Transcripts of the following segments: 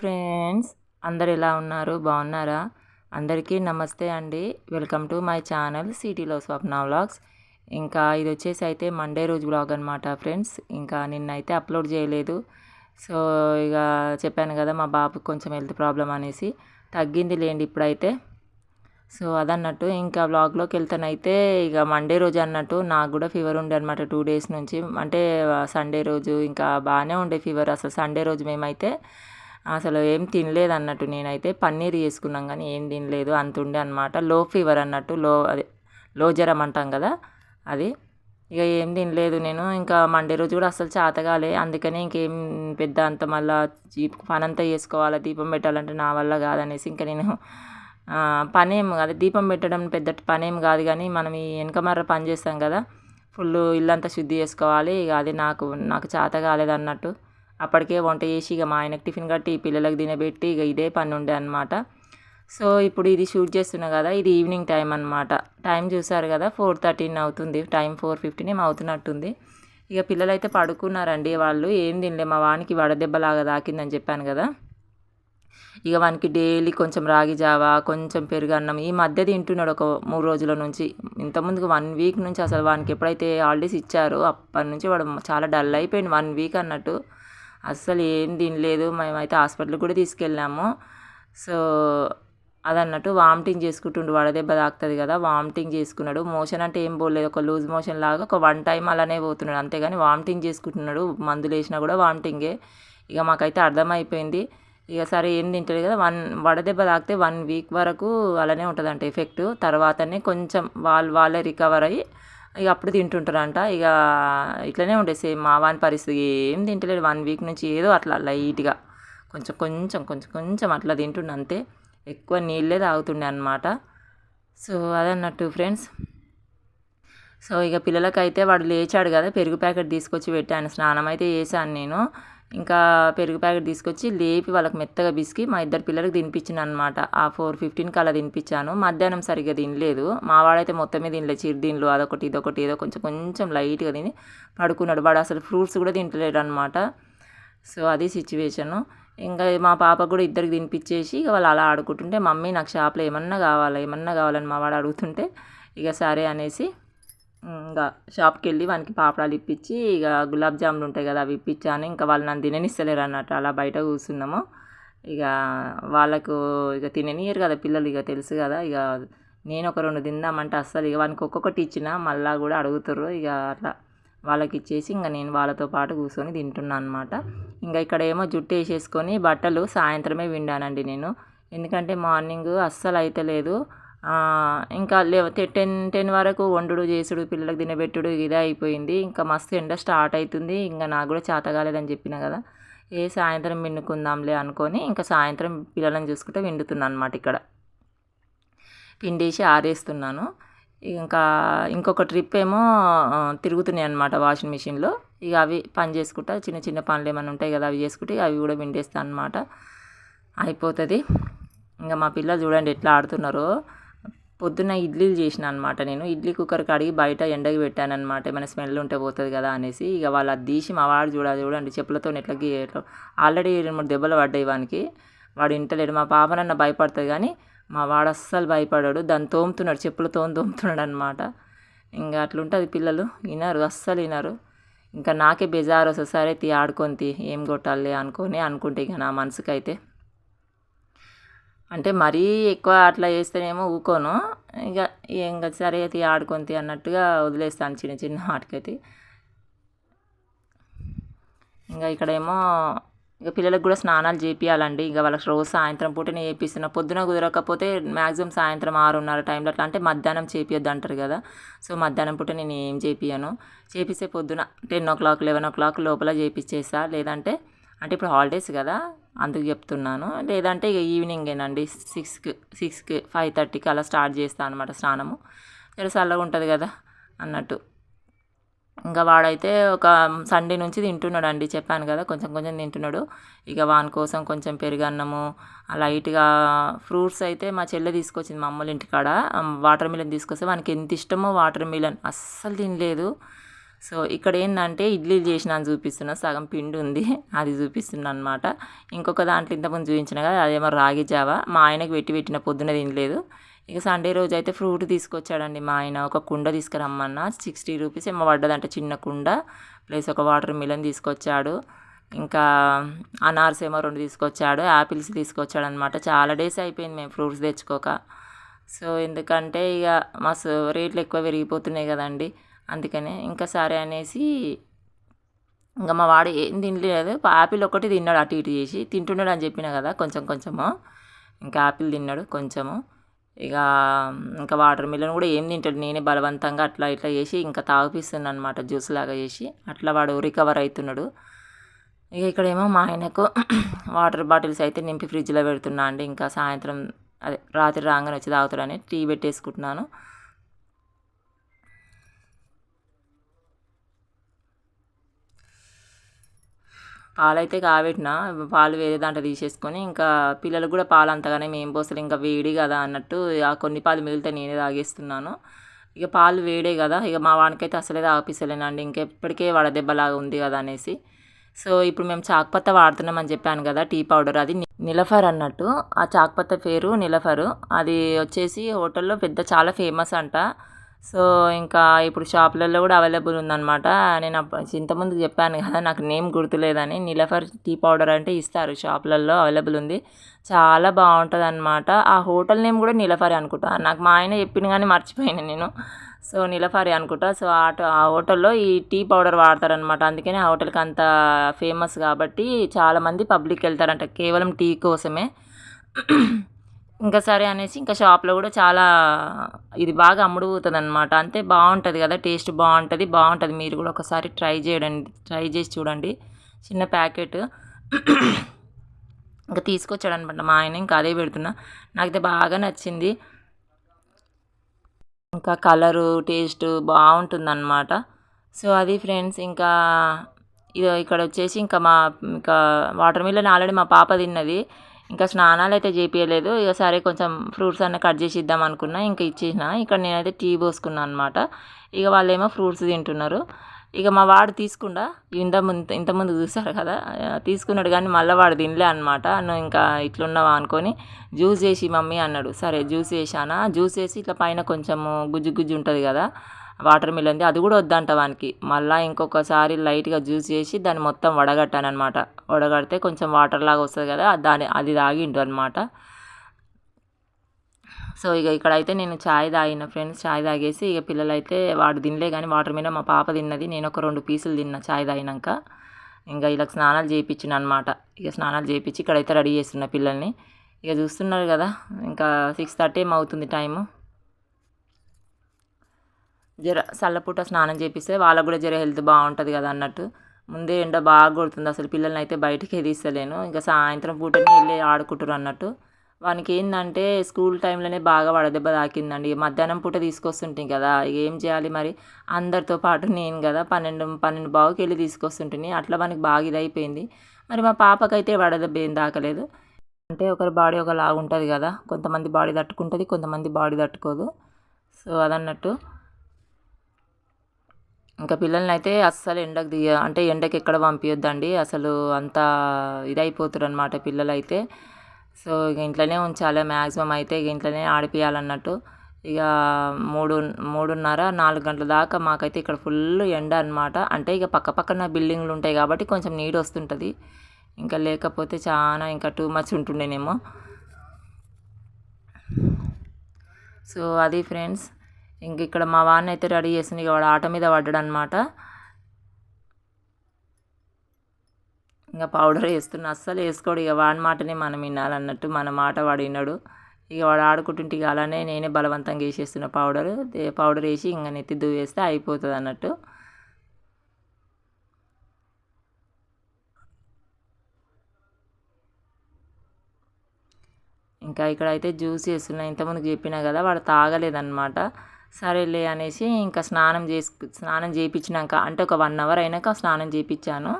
Friends, అందరు ఎలా ఉన్నారు? బాగున్నారా? అందరికీ నమస్తే అండి. వెల్కమ్ టు మై ఛానల్ సిటీలో స్వప్న వ్లాగ్స్. ఇంకా ఇది వచ్చేసి అయితే మండే రోజు వ్లాగ్ అనమాట ఫ్రెండ్స్. ఇంకా నిన్నైతే అప్లోడ్ చేయలేదు. సో ఇక చెప్పాను కదా, మా బాబుకి కొంచెం హెల్త్ ప్రాబ్లం అనేసి. తగ్గింది లేండి ఇప్పుడైతే. సో అదన్నట్టు ఇంకా వ్లాగ్లోకి వెళ్తానైతే ఇక మండే రోజు అన్నట్టు నాకు కూడా ఫీవర్ ఉండే అనమాట 2 డేస్ నుంచి. అంటే సండే రోజు ఇంకా బాగానే ఉండే ఫీవర్. అసలు సండే రోజు మేమైతే అసలు ఏం తినలేదు అన్నట్టు. నేనైతే పన్నీర్ చేసుకున్నాం కానీ ఏం తినలేదు, అంత ఉండే అనమాట. లో ఫీవర్ అన్నట్టు, అదే లో జ్వరం అంటాం కదా అది. ఇక ఏం తినలేదు నేను. ఇంకా మండే రోజు కూడా అసలు చేతగాలే. అందుకని ఇంకేం పెద్ద అంత మళ్ళా పనంతా చేసుకోవాలి, దీపం పెట్టాలంటే నా వల్ల కాదనేసి ఇంకా నేను పనేం కాదు, దీపం పెట్టడం పెద్ద పనేం కాదు కానీ మనం ఈ వెనకమర్ర పని చేస్తాం కదా, ఫుల్ ఇల్లంతా శుద్ధి చేసుకోవాలి. ఇక అది నాకు చేత కాలేదన్నట్టు. అప్పటికే వంట చేసి ఇక మా ఆయనకు టిఫిన్ కట్టి పిల్లలకు తినబెట్టి ఇక ఇదే పని ఉండే అనమాట. సో ఇప్పుడు ఇది షూట్ చేస్తున్నా కదా, ఇది ఈవినింగ్ టైం అనమాట. టైం చూసారు కదా, 4:13 అవుతుంది. టైం 4:15 ఏమో అవుతున్నట్టుంది. ఇక పిల్లలైతే పడుకున్నారండి. వాళ్ళు ఏం తినలే. మా వానికి వడదెబ్బలాగా తాకిందని చెప్పాను కదా. ఇక వానికి డైలీ కొంచెం రాగి జావా, కొంచెం పెరుగన్నం ఈ మధ్య తింటున్నాడు ఒక 3 రోజుల నుంచి. ఇంతకుముందుకు 1 వీక్ నుంచి అసలు వానికి ఎప్పుడైతే హాలిడేస్ ఇచ్చారో అప్పటి నుంచి వాడు చాలా డల్ అయిపోయింది. 1 వీక్ అన్నట్టు అస్సలు ఏం తినలేదు. మేమైతే హాస్పిటల్కి కూడా తీసుకెళ్ళాము. So అదన్నట్టు vomiting చేసుకుంటుండు. వడదెబ్బ తాకుతుంది కదా, వామిటింగ్ చేసుకున్నాడు. మోషన్ అంటే ఏం పోలేదు, ఒక లూజ్ మోషన్ లాగా ఒక 1 టైం అలానే పోతున్నాడు అంతేగాని వామిటింగ్ చేసుకుంటున్నాడు. మందులు వేసినా కూడా వామిటింగే. ఇక మాకైతే అర్థమైపోయింది. ఇక సరే ఏం తింటలేదు కదా, వడదెబ్బ తాకితే 1 వీక్ వరకు అలానే ఉంటుందంట ఎఫెక్ట్. తర్వాతనే కొంచెం వాళ్ళే రికవర్ అయ్యి ఇక అప్పుడు తింటుంటారంట. ఇక ఇట్లనే ఉండే సేమ్ మా వాని పరిస్థితి. ఏం తింటలేడు 1 వీక్ నుంచి. ఏదో అట్లా లైట్గా కొంచెం కొంచెం కొంచెం కొంచెం అట్లా తింటుండే అంతే. ఎక్కువ నీళ్ళే తాగుతుండే అనమాట. So అదన్నట్టు friends. సో ఇక పిల్లలకైతే వాడు లేచాడు కదా, పెరుగు ప్యాకెట్ తీసుకొచ్చి పెట్టాను. స్నానం అయితే చేశాను నేను. ఇంకా పెరుగు ప్యాకెట్ తీసుకొచ్చి లేపి వాళ్ళకి మెత్తగా బిసికి మా ఇద్దరు పిల్లలకి తినిపించాను అనమాట. ఆ 4:15కి అలా తినిపించాను. మధ్యాహ్నం సరిగ్గా తినలేదు. మా వాడైతే మొత్తమే తినలేదు. చిరుదిండ్లు అదొకటి ఇదొకటి ఏదో కొంచెం కొంచెం లైట్గా తిని పడుకున్నాడు. వాడు అసలు ఫ్రూట్స్ కూడా తింటలేడు అనమాట. సో అది సిచ్యువేషను. ఇంకా మా పాపకు కూడా ఇద్దరికి తినిపించేసి ఇక వాళ్ళు అలా ఆడుకుంటుంటే, మమ్మీ నాకు షాప్లో ఏమన్నా కావాలని మా వాడు అడుగుతుంటే ఇక సరే అనేసి ఇంకా షాప్కి వెళ్ళి వానికి పాపడాలు ఇప్పించి ఇక గులాబ్ జాములు ఉంటాయి కదా అవి ఇప్పించాను. ఇంకా వాళ్ళు నన్ను తిననిస్తలేరు అన్నట్టు. అలా బయట కూర్చున్నాము. ఇక వాళ్ళకు ఇక తిననీయరు కదా పిల్లలు, ఇక తెలుసు కదా. ఇక నేను ఒక 2 తిందామంటే అస్సలు ఇక వానికి ఒక్కొక్కటి ఇచ్చిన మళ్ళా కూడా అడుగుతారు. ఇక అట్లా వాళ్ళకి ఇచ్చేసి ఇంకా నేను వాళ్ళతో పాటు కూర్చొని తింటున్నాను అనమాట. ఇంకా ఇక్కడ ఏమో జుట్టు వేసేసుకొని బట్టలు సాయంత్రమే విండానండి నేను. ఎందుకంటే మార్నింగ్ అస్సలు అయితే లేదు. ఇంకా 10 వరకు వండుడు చేసుడు పిల్లలకు తినబెట్టుడు ఇదే అయిపోయింది. ఇంకా మస్తు ఎండ స్టార్ట్ అవుతుంది. ఇంకా నాకు కూడా చేత కాలేదని చెప్పిన కదా, సాయంత్రం విండుకుందాంలే అనుకొని ఇంకా సాయంత్రం పిల్లలను చూసుకుంటే విండుతున్నాను అనమాట. ఇక్కడ పిండేసి ఆరేస్తున్నాను. ఇంకా ఇంకొక ట్రిప్ ఏమో తిరుగుతున్నాయి అనమాట వాషింగ్ మిషన్లో. ఇక అవి పని చేసుకుంటా చిన్న చిన్న పనులు ఏమైనా ఉంటాయి కదా అవి చేసుకుంటే అవి కూడా విండేస్తాను అనమాట. అయిపోతుంది. ఇంకా మా పిల్లలు చూడండి ఎట్లా ఆడుతున్నారో. పొద్దున్న ఇడ్లీలు చేసిన అనమాట. నేను ఇడ్లీ కుక్కర్ కడిగి బయట ఎండకి పెట్టాను అనమాట, ఏమైనా స్మెల్ ఉంటే పోతుంది కదా అనేసి. ఇక వాళ్ళు అది తీసి మా వాడు చూడండి చెప్పులతో ఎట్లా ఆల్రెడీ 2-3 దెబ్బలు పడ్డాయి వానికి. వాడు ఇంటలేడు. మా పాప నన్న భయపడుతుంది కానీ మా వాడు అస్సలు భయపడాడు. దాన్ని తోముతున్నాడు, చెప్పులతో తోముతున్నాడు అనమాట. ఇంకా అట్లుంటుంది పిల్లలు, వినరు, అస్సలు వినరు. ఇంకా నాకే బెజారు వస్తుంది. సరే ఆడుకొని ఏం కొట్టాలి అనుకుంటే ఇక నా మనసుకైతే అంటే మరీ ఎక్కువ అట్లా చేస్తేనేమో ఊకోను. ఇక ఇంకా సరే ఆడుకొని అన్నట్టుగా వదిలేస్తాను చిన్న చిన్న వాటికైతే. ఇంకా ఇక్కడేమో ఇక పిల్లలకు కూడా స్నానాలు చేపియాలండి. ఇక వాళ్ళకి రోజు సాయంత్రం పూటనే చేపిస్తున్నా. పొద్దున కుదరకపోతే మ్యాక్సిమం సాయంత్రం 6:30 టైంలో అట్లా, అంటే మధ్యాహ్నం చేపియొద్దు అంటారు కదా. సో మధ్యాహ్నం పూట నేను ఏం చేపియను. చేపిస్తే పొద్దున 10 o'clock 11 o'clock లోపల చేపిచ్చేస్తా. లేదంటే అంటే ఇప్పుడు హాలిడేస్ కదా అందుకు చెప్తున్నాను. లేదంటే ఇక ఈవినింగేనండి 6కి 5:30కి అలా స్టార్ట్ చేస్తాను అనమాట స్నానము. చల్లగా ఉంటుంది కదా అన్నట్టు. ఇంకా వాడైతే ఒక సండే నుంచి తింటున్నాడు అండి, చెప్పాను కదా కొంచెం కొంచెం తింటున్నాడు. ఇక వాని కోసం కొంచెం పెరుగన్నము లైట్గా ఫ్రూట్స్ అయితే మా చెల్లె తీసుకొచ్చింది మా అమ్మల ఇంటికాడ. వాటర్ మిలన్ తీసుకొస్తే వానికి ఎంత ఇష్టమో వాటర్ మిలన్ అస్సలు తినలేదు. సో ఇక్కడ ఏంటంటే ఇడ్లీలు చేసిన అని చూపిస్తున్నా, సగం పిండి ఉంది అది చూపిస్తున్నా అనమాట. ఇంకొక దాంట్లో ఇంతకుముందు చూపించిన కదా అదేమో రాగి జావ, మా ఆయనకు పెట్టిన పొద్దున తినలేదు. ఇక సండే రోజు అయితే ఫ్రూట్ తీసుకొచ్చాడండి మా ఆయన. ఒక కుండ తీసుకురమ్మన్నా 60 రూపీస్ ఏమో పడ్డదంటే చిన్న కుండ, ప్లస్ ఒక వాటర్ మిలన్ తీసుకొచ్చాడు. ఇంకా అనార్స్ ఏమో 2 తీసుకొచ్చాడు, యాపిల్స్ తీసుకొచ్చాడు అనమాట. చాలా డేస్ అయిపోయింది మేము ఫ్రూట్స్ తెచ్చుకోక. సో ఎందుకంటే ఇక మస్తు రేట్లు ఎక్కువ పెరిగిపోతున్నాయి కదండి, అందుకనే ఇంకా సరే అనేసి ఇంకా మా వాడు ఏం తినలేదు. యాపిల్ ఒకటి తిన్నాడు, అటు ఇటు చేసి తింటున్నాడు అని చెప్పిన కదా, కొంచెం కొంచెము. ఇంకా యాపిల్ తిన్నాడు కొంచెము. ఇక ఇంకా వాటర్ మిలన్ కూడా ఏం తింటాడు, నేనే బలవంతంగా అట్లా ఇట్లా చేసి ఇంకా తాగిపిస్తున్నాను అనమాట, జ్యూస్ లాగా చేసి. అట్లా వాడు రికవర్ అవుతున్నాడు. ఇక ఇక్కడేమో మా ఆయనకు వాటర్ బాటిల్స్ అయితే నింపి ఫ్రిడ్జ్లో పెడుతున్నా అండి. ఇంకా సాయంత్రం అదే రాత్రి రాగానే వచ్చి తాగుతాడని టీ పెట్టేసుకుంటున్నాను. పాలైతే కాబెట్టిన, పాలు వేరే దాంట్లో తీసేసుకొని ఇంకా పిల్లలకు కూడా పాలు అంతగానే మేము పోసలు, ఇంకా వేడి కదా అన్నట్టు ఆ కొన్ని పాలు మిగిలితే నేనే తాగేస్తున్నాను. ఇక పాలు వేడే కదా, ఇక మా వానికైతే అసలే తాగిపిస్తలేనండి, ఇంకెప్పటికే వడదెబ్బలాగా ఉంది కదా అనేసి. సో ఇప్పుడు మేము చాక్పత్త వాడుతున్నామని చెప్పాను కదా, టీ పౌడర్, అది నిలఫర్ అన్నట్టు. ఆ చాక్పత్త పేరు నిలఫరు. అది వచ్చేసి హోటల్లో పెద్ద చాలా ఫేమస్ అంట. సో ఇంకా ఇప్పుడు షాపులలో కూడా అవైలబుల్ ఉందన్నమాట. నేను ఇంతకుముందు చెప్పాను కదా నాకు నేమ్ గుర్తులేదని. నిలఫర్ టీ పౌడర్ అంటే ఇస్తారు షాపులలో, అవైలబుల్ ఉంది, చాలా బాగుంటుంది అనమాట. ఆ హోటల్ నేమ్ కూడా నిలఫరే అనుకుంటా, నాకు మా ఆయన చెప్పిన కానీ మర్చిపోయాను నేను. సో నిలఫరే అనుకుంటా. సో ఆ హోటల్లో ఈ టీ పౌడర్ వాడతారనమాట, అందుకని ఆ హోటల్కి అంత ఫేమస్ కాబట్టి చాలామంది పబ్లిక్ వెళ్తారంట కేవలం టీ కోసమే. ఇంకా సరే అనేసి ఇంకా షాప్లో కూడా చాలా ఇది బాగా అమ్ముడుపోతుంది అనమాట. అంతే బాగుంటుంది కదా, టేస్ట్ బాగుంటుంది. మీరు కూడా ఒకసారి ట్రై చేసి చూడండి. చిన్న ప్యాకెట్ ఇంకా తీసుకొచ్చాడు అనమాట మా ఆయన, ఇంకా అదే పెడుతున్నా. నాకైతే బాగా నచ్చింది, ఇంకా కలరు టేస్ట్ బాగుంటుంది అనమాట. సో అది ఫ్రెండ్స్. ఇంకా ఇది ఇక్కడ వచ్చేసి ఇంకా వాటర్ మిలన్ ఆల్రెడీ మా పాప తిన్నది, ఇంకా స్నానాలు అయితే చేపియలేదు. ఇక సరే కొంచెం ఫ్రూట్స్ అన్నీ కట్ చేసి ఇద్దాం అనుకున్నా, ఇంకా ఇచ్చేసిన. ఇక్కడ నేనైతే టీ పోసుకున్నాను అనమాట. ఇక వాళ్ళేమో ఫ్రూట్స్ తింటున్నారు. ఇక మా వాడు తీసుకుండా ఇంతకుముందు చూసారు కదా, తీసుకున్నాడు కానీ మళ్ళీ వాడు తినలే అనమాట. నువ్వు ఇంకా ఇట్లున్నావా అనుకొని జ్యూస్ చేసి మమ్మీ అన్నాడు. సరే జ్యూస్ చేశానా, జ్యూస్ చేసి ఇట్లా పైన కొంచెము గుజ్జు గుజ్జు ఉంటుంది కదా వాటర్ మిలన్ది, అది కూడా వద్దంట వానికి. మళ్ళీ ఇంకొకసారి లైట్గా జ్యూస్ చేసి దాన్ని మొత్తం వడగట్టాను అనమాట. వడగడితే కొంచెం వాటర్ లాగా వస్తుంది కదా, అది తాగిండు అనమాట. సో ఇక ఇక్కడైతే నేను ఛాయ్ తాగిన ఫ్రెండ్స్, ఛాయ్ తాగేసి ఇక పిల్లలైతే వాడు తినలే కానీ వాటర్ మీద మా పాప తిన్నది, నేను ఒక 2 పీసులు తిన్నా ఛాయ్ తాగినాక. ఇంకా ఇలా స్నానాలు చేయించిన అనమాట. ఇక స్నానాలు చేయించి ఇక్కడైతే రెడీ చేస్తున్న పిల్లల్ని. ఇక చూస్తున్నారు కదా, ఇంకా 6:30 అవుతుంది టైము. చల్లపూట స్నానం చేపిస్తే వాళ్ళకు కూడా హెల్త్ బాగుంటుంది కదా అన్నట్టు. ముందే ఎండ బాగా కొడుతుంది, అసలు పిల్లల్ని అయితే బయటికి తీస్తలేను. ఇంకా సాయంత్రం పూటనే వెళ్ళి ఆడుకుంటారు అన్నట్టు. వానికి ఏంటంటే స్కూల్ టైంలోనే బాగా వడదెబ్బ తాకిందండి. మధ్యాహ్నం పూట తీసుకొస్తుంటాయి కదా, ఇక ఏం చేయాలి మరి, అందరితో పాటు నేను కదా 12 బావుకి వెళ్ళి తీసుకొస్తుంటుంది. అట్లా వానికి బాగా ఇదైపోయింది. మరి మా పాపకైతే వడదెబ్బ ఏం తాకలేదు. అంటే ఒకరి బాడీ ఒకలాగా ఉంటుంది కదా, కొంతమంది బాడీ తట్టుకుంటుంది, కొంతమంది బాడీ తట్టుకోదు. సో అదన్నట్టు. ఇంకా పిల్లల్ని అయితే అస్సలు ఎండకి ఎక్కడ పంపించొద్దండి, అసలు అంత ఇదైపోతారు అనమాట పిల్లలైతే. సో ఇక ఇంట్లోనే ఉంచాలి మ్యాక్సిమం అయితే, ఇక ఇంట్లోనే ఆడిపియాలన్నట్టు. ఇక 3:30-4 గంటల దాకా మాకైతే ఇక్కడ ఫుల్ ఎండ అనమాట. అంటే ఇక పక్కన బిల్డింగ్లు ఉంటాయి కాబట్టి కొంచెం నీడ వస్తుంటుంది, ఇంకా లేకపోతే చాలా ఇంకా టూ మచ్ ఉంటుండేనేమో. సో అది ఫ్రెండ్స్. ఇంక ఇక్కడ మా వాడిని అయితే రెడీ చేసింది, ఇక వాడు ఆట మీద పడ్డాడు అనమాట. ఇంకా పౌడర్ వేస్తున్నా, అస్సలు వేసుకోడు. ఇక వాడి మాటనే మనం వినాలన్నట్టు, మన మాట వాడు విన్నాడు. ఇక వాడు ఆడుకుంటుంటే ఇక అలానే నేనే బలవంతంగా వేసేస్తున్నా పౌడర్ వేసి ఇంకా నెత్తి దువ్వేస్తే అయిపోతుంది అన్నట్టు. ఇంకా ఇక్కడైతే జ్యూస్ చేస్తున్నా, ఇంతకుముందు చెప్పినా కదా వాడు తాగలేదన్నమాట. సరేలే అనేసి ఇంకా స్నానం చేయించినాక, అంటే ఒక 1 అవర్ అయినాక స్నానం చేయించాను.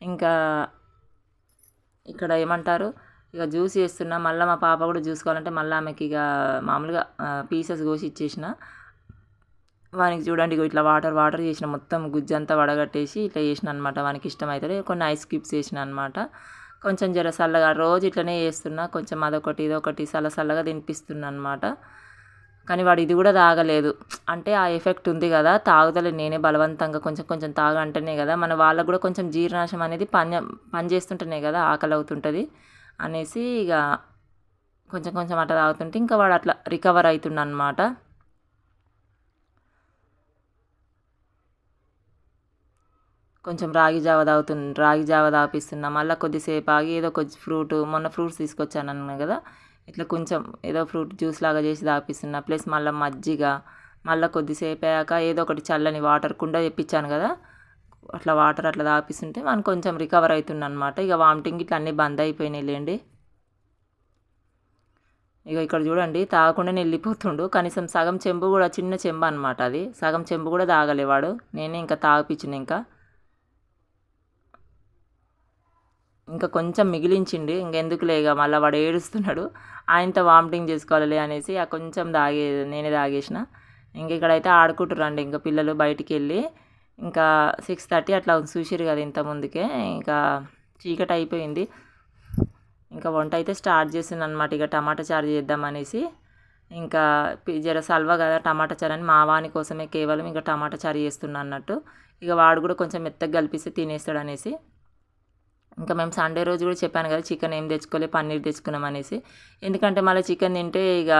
ఇంకా ఇక్కడ ఏమంటారు, ఇక జ్యూస్ చేస్తున్నా. మళ్ళీ మా పాప కూడా జ్యూస్ కావాలంటే మళ్ళీ ఆమెకి ఇక మామూలుగా పీసెస్ కోసి ఇచ్చేసిన. వానికి చూడండి ఇట్లా వాటర్ వాటర్ చేసిన మొత్తం గుజ్జంతా వడగట్టేసి ఇట్లా చేసిన అనమాట. వానికి ఇష్టమవుతుంది. కొన్ని ఐస్ క్యూబ్స్ వేసిన అనమాట. కొంచెం జర చల్లగా రోజు ఇట్లనే చేస్తున్నా, కొంచెం అదొకటి ఇదొకటి చల్లగా తినిపిస్తున్నా అనమాట. కానీ వాడు ఇది కూడా తాగలేదు. అంటే ఆ ఎఫెక్ట్ ఉంది కదా, తాగుతలేదు. నేనే బలవంతంగా కొంచెం కొంచెం తాగంటేనే కదా మన వాళ్ళకు కూడా కొంచెం జీర్ణాశయం అనేది పని చేస్తుంటేనే కదా ఆకలి అవుతుంటుంది అనేసి ఇక కొంచెం కొంచెం అట్లా తాగుతుంటే ఇంకా వాడు అట్లా రికవర్ అవుతుండ అనమాట. కొంచెం రాగి జావ తాపిస్తున్నా. మళ్ళీ కొద్దిసేపు ఆగి ఏదో కొంచెం మొన్న ఫ్రూట్స్ తీసుకొచ్చాను అన్నాను కదా, ఇట్లా కొంచెం ఏదో ఫ్రూట్ జ్యూస్ లాగా చేసి తాపిస్తున్నా. ప్లస్ మళ్ళీ మజ్జిగ, మళ్ళీ కొద్దిసేపు అయ్యాక ఏదో ఒకటి చల్లని వాటర్ కుండ తెప్పించాను కదా, అట్లా వాటర్ అట్లా తాపిస్తుంటే మనం కొంచెం రికవర్ అవుతుంది అనమాట. ఇక వామిటింగ్ ఇట్లా అన్నీ బంద్ అయిపోయినాయి లేండి. ఇక ఇక్కడ చూడండి తాగకుండానే వెళ్ళిపోతుండు. కనీసం సగం చెంబు కూడా, చిన్న చెంబు అనమాట అది, సగం చెంబు కూడా తాగలేవాడు. నేనే ఇంకా తాగిపించిన. ఇంకా కొంచెం మిగిలించిండి. ఇంకెందుకులే ఇక మళ్ళీ వాడు ఏడుస్తున్నాడు, ఆయనతో వామిటింగ్ చేసుకోవాలి అనేసి ఆ కొంచెం నేనే తాగేసిన. ఇంక ఇక్కడైతే ఆడుకుంటురండి ఇంకా పిల్లలు బయటికి వెళ్ళి. ఇంకా 6:30 అట్లా చూసిరు కదా ఇంత ముందుకే, ఇంకా చీకటి అయిపోయింది. ఇంకా వంట అయితే స్టార్ట్ చేసింది అనమాట. ఇక టమాటా చారు చేద్దామనేసి, ఇంకా జర సల్వ కదా టమాటా చారు అని మా వాని కోసమే కేవలం ఇంకా టమాటా చారు చేస్తున్నా అన్నట్టు. ఇక వాడు కూడా కొంచెం మెత్తగా కలిపిస్తే తినేస్తాడు అనేసి. ఇంకా మేము సండే రోజు కూడా చెప్పాను కదా చికెన్ ఏం తెచ్చుకోలే, పన్నీర్ తెచ్చుకున్నాం అనేసి. ఎందుకంటే మళ్ళీ చికెన్ తింటే ఇక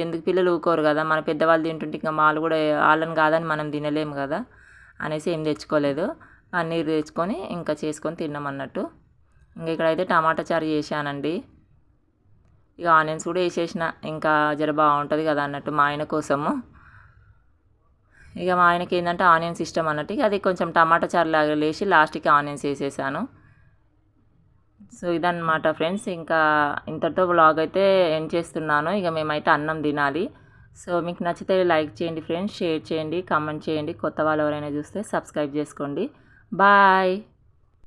ఎందుకు పిల్లలు ఊరుకోరు కదా, మన పెద్దవాళ్ళు తింటుంటే ఇంకా వాళ్ళు కూడా వాళ్ళని కాదని మనం తినలేము కదా అనేసి ఏం తెచ్చుకోలేదు. పన్నీర్ తెచ్చుకొని ఇంకా చేసుకొని తిన్నాం అన్నట్టు. ఇంకా ఇక్కడైతే టమాటా చారు చేశానండి. ఇక ఆనియన్స్ కూడా వేసేసిన, ఇంకా జర బాగుంటుంది కదా అన్నట్టు మా ఆయన కోసము. ఇక మా ఆయనకి ఏంటంటే ఆనియన్స్ ఇష్టం అన్నట్టు, ఇక అది కొంచెం టమాటా చారు లాగా లేచి లాస్ట్కి ఆనియన్స్ వేసేసాను. సో ఇదన్నమాట ఫ్రెండ్స్. ఇంకా ఇంతటితో వ్లాగ్ అయితే ఎండ్ చేస్తున్నాను. ఇక మేమైతే అన్నం తినాలి. సో మీకు నచ్చితే లైక్ చేయండి ఫ్రెండ్స్, షేర్ చేయండి, కామెంట్ చేయండి. కొత్త వాళ్ళు ఎవరైనా చూస్తే సబ్స్క్రైబ్ చేసుకోండి. బాయ్.